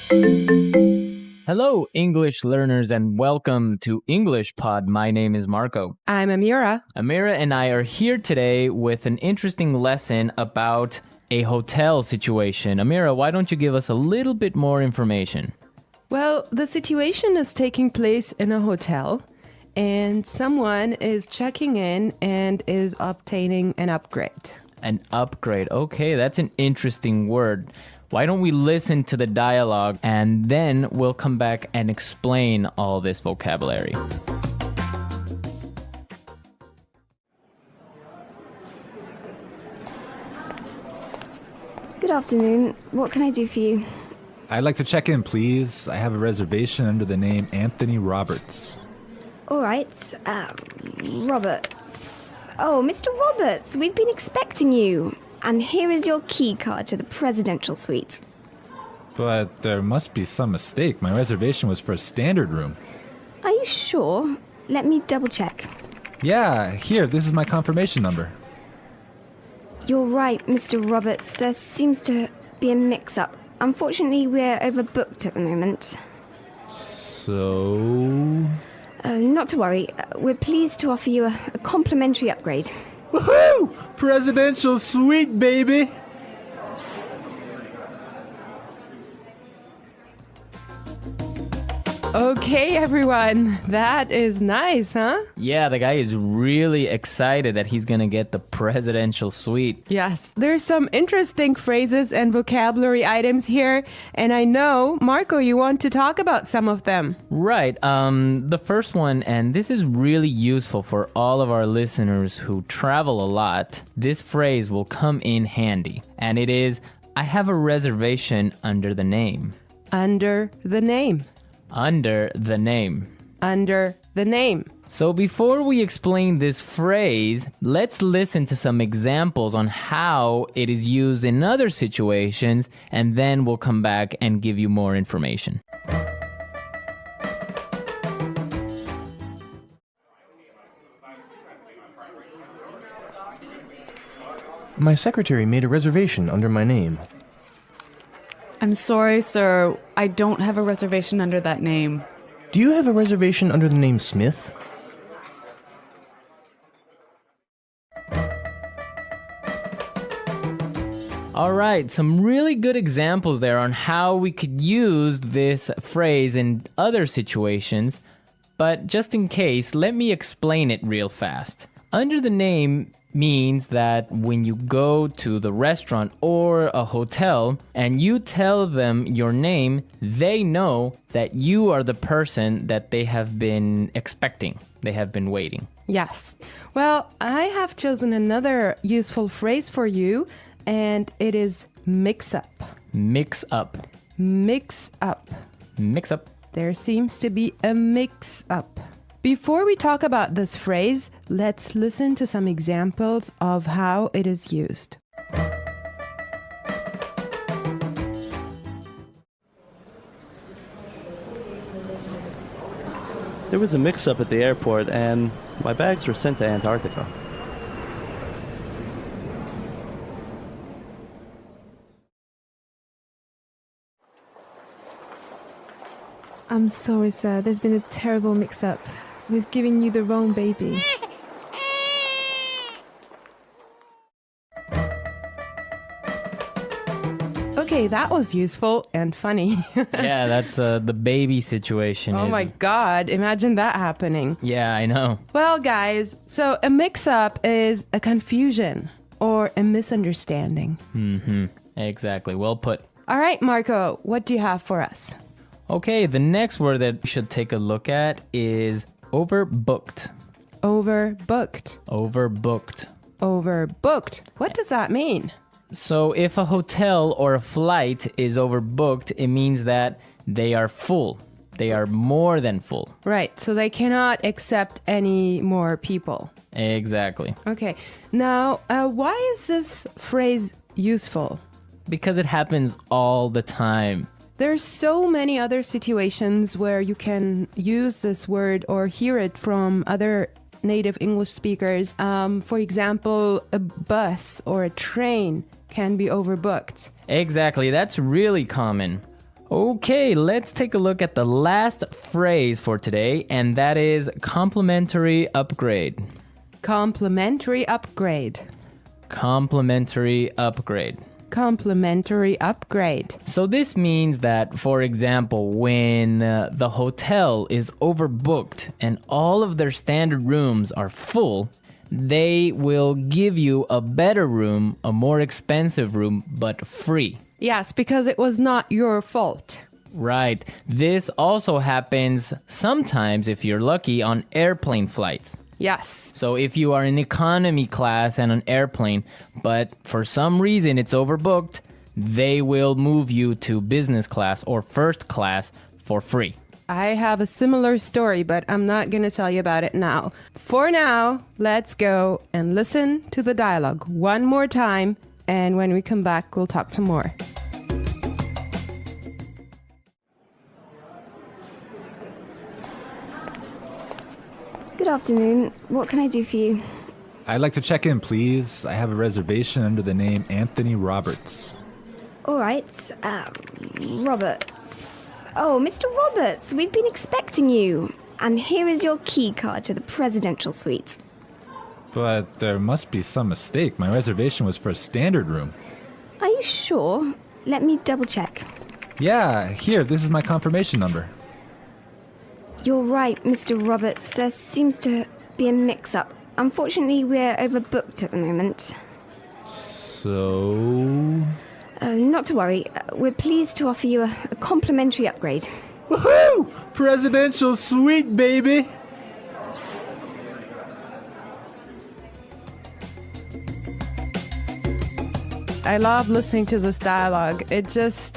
Hello, English learners, and welcome to English Pod. My name is Marco. I'm Amira. Amira and I are here today with an interesting lesson about a hotel situation. Amira, why don't you give us a little bit more information? Well, the situation is taking place in a hotel, and someone is checking in and is obtaining an upgrade. An upgrade. Okay, that's an interesting word. Why don't we listen to the dialogue and then we'll come back and explain all this vocabulary. Good afternoon. What can I do for you? I'd like to check in, please. I have a reservation under the name Anthony Roberts. All right. Roberts. Oh, Mr. Roberts, we've been expecting you. And here is your key card to the presidential suite. But there must be some mistake. My reservation was for a standard room. Are you sure? Let me double check. Yeah, here, this is my confirmation number. You're right, Mr. Roberts. There seems to be a mix-up. Unfortunately, we're overbooked at the moment. So... Not to worry. We're pleased to offer you a complimentary upgrade. Woohoo! Presidential suite, baby! Okay, everyone. That is nice, huh? Yeah, the guy is really excited that he's gonna get the presidential suite. Yes, there's some interesting phrases and vocabulary items here, and I know, Marco, you want to talk about some of them. Right. The first one, and this is really useful for all of our listeners who travel a lot. This phrase will come in handy, and it is, I have a reservation under the name. Under the name. Under the name. Under the name. So before we explain this phrase, let's listen to some examples on how it is used in other situations, and then we'll come back and give you more information. My secretary made a reservation under my name. I'm sorry, sir. I don't have a reservation under that name. Do you have a reservation under the name Smith? All right, some really good examples there on how we could use this phrase in other situations. But just in case, let me explain it real fast. Under the name means that when you go to the restaurant or a hotel and you tell them your name, they know that you are the person that they have been expecting. They have been waiting. Yes. Well, I have chosen another useful phrase for you, and it is mix up. Mix up. Mix up. Mix up. There seems to be a mix up. Before we talk about this phrase, let's listen to some examples of how it is used. There was a mix-up at the airport and my bags were sent to Antarctica. I'm sorry, sir. There's been a terrible mix-up. We've given you the wrong baby. Okay, that was useful and funny. Yeah, that's the baby situation. Oh my God, imagine that happening. Yeah, I know. Well, guys, so a mix-up is a confusion or a misunderstanding. Mm-hmm. Exactly. Well put. All right, Marco, what do you have for us? Okay, the next word that we should take a look at is overbooked. Overbooked. Overbooked. Overbooked. What does that mean? So if a hotel or a flight is overbooked, it means that they are full. They are more than full. Right, so they cannot accept any more people. Exactly. Okay, now why is this phrase useful? Because it happens all the time. There's so many other situations where you can use this word or hear it from other native English speakers. For example, a bus or a train can be overbooked. Exactly, that's really common. Okay, let's take a look at the last phrase for today, and that is complimentary upgrade. Complimentary upgrade. Complimentary upgrade. Complimentary upgrade. So this means that, for example, when the hotel is overbooked and all of their standard rooms are full, they will give you a better room, a more expensive room, but free. Yes, because it was not your fault. Right. This also happens sometimes, if you're lucky, on airplane flights. Yes. So if you are in economy class and an airplane, but for some reason it's overbooked, they will move you to business class or first class for free. I have a similar story, but I'm not going to tell you about it now. For now, let's go and listen to the dialogue one more time, and when we come back, we'll talk some more. Good afternoon. What can I do for you? I'd like to check in, please. I have a reservation under the name Anthony Roberts. All right. Roberts. Oh, Mr. Roberts, we've been expecting you. And here is your key card to the presidential suite. But there must be some mistake. My reservation was for a standard room. Are you sure? Let me double check. Yeah, here, this is my confirmation number. You're right, Mr. Roberts. There seems to be a mix-up. Unfortunately, we're overbooked at the moment. So... Not to worry. We're pleased to offer you a complimentary upgrade. Woohoo! Presidential suite, baby! I love listening to this dialogue. It's just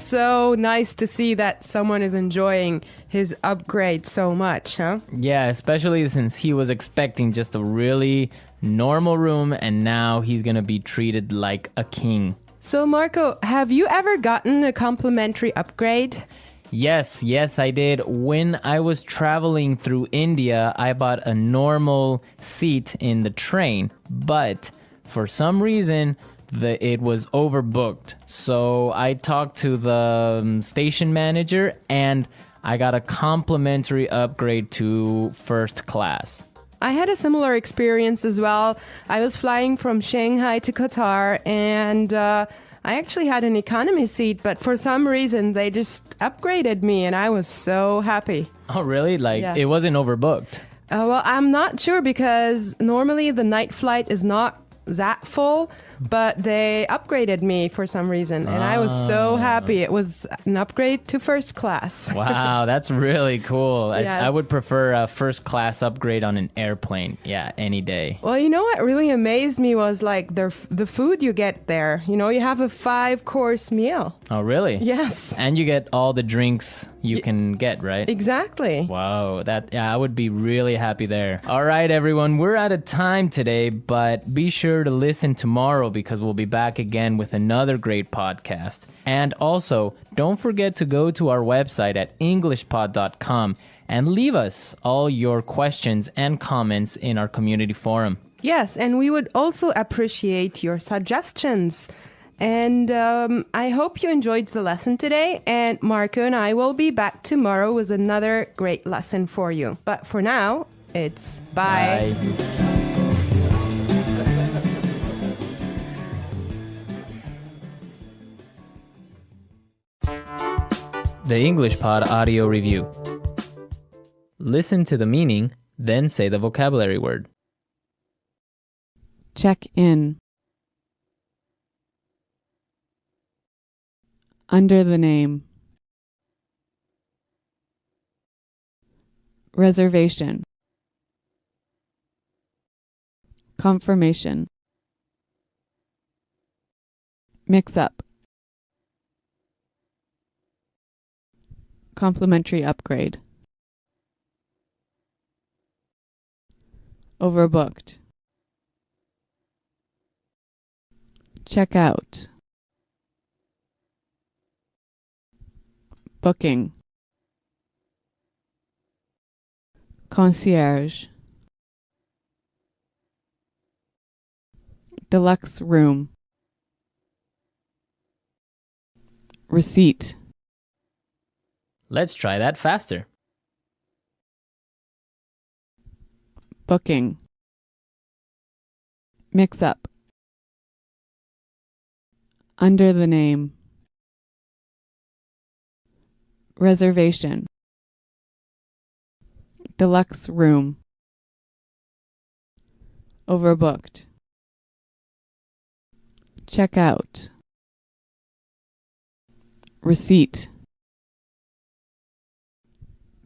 so nice to see that someone is enjoying his upgrade so much, huh? Yeah, especially since he was expecting just a really normal room and now he's gonna be treated like a king. So, Marco, have you ever gotten a complimentary upgrade? Yes, I did. When I was traveling through India, I bought a normal seat in the train, but for some reason, it was overbooked. So I talked to the station manager and I got a complimentary upgrade to first class. I had a similar experience as well. I was flying from Shanghai to Qatar, and I actually had an economy seat, but for some reason they just upgraded me, and I was so happy. Oh, really? Like, Yes. It wasn't overbooked? Well, I'm not sure because normally the night flight is not that full, but they upgraded me for some reason, and I was so happy. It was an upgrade to first class. Wow, that's really cool. Yes. I would prefer a first class upgrade on an airplane. Yeah, any day. Well, you know what really amazed me was like the food you get there. You know, you have a 5-course meal. Oh, really? Yes. And you get all the drinks you can get, right? Exactly. Wow, I would be really happy there. All right, everyone, we're out of time today, but be sure to listen tomorrow because we'll be back again with another great podcast. And also, don't forget to go to our website at englishpod.com and leave us all your questions and comments in our community forum. Yes, and we would also appreciate your suggestions. And I hope you enjoyed the lesson today. And Marco and I will be back tomorrow with another great lesson for you. But for now, it's bye. The English Pod Audio Review. Listen to the meaning, then say the vocabulary word. Check in. Under the name. Reservation. Confirmation. Mix up. Complimentary upgrade. Overbooked. Check out. Booking. Concierge. Deluxe room. Receipt. Let's try that faster. Booking. Mix up. Under the name. Reservation. Deluxe room. Overbooked. Check out. Receipt.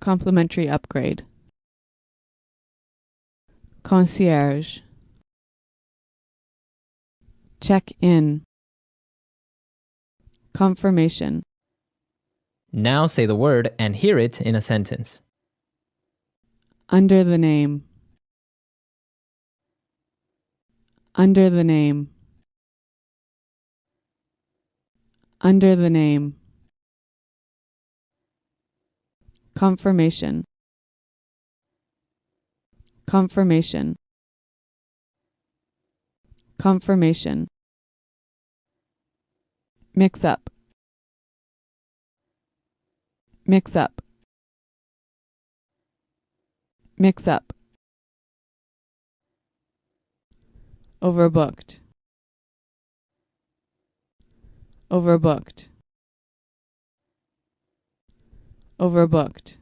Complimentary upgrade. Concierge. Check in. Confirmation. Now say the word and hear it in a sentence. Under the name. Under the name. Under the name. Confirmation. Confirmation. Confirmation. Mix up. Mix up. Mix up. Overbooked. Overbooked. Overbooked.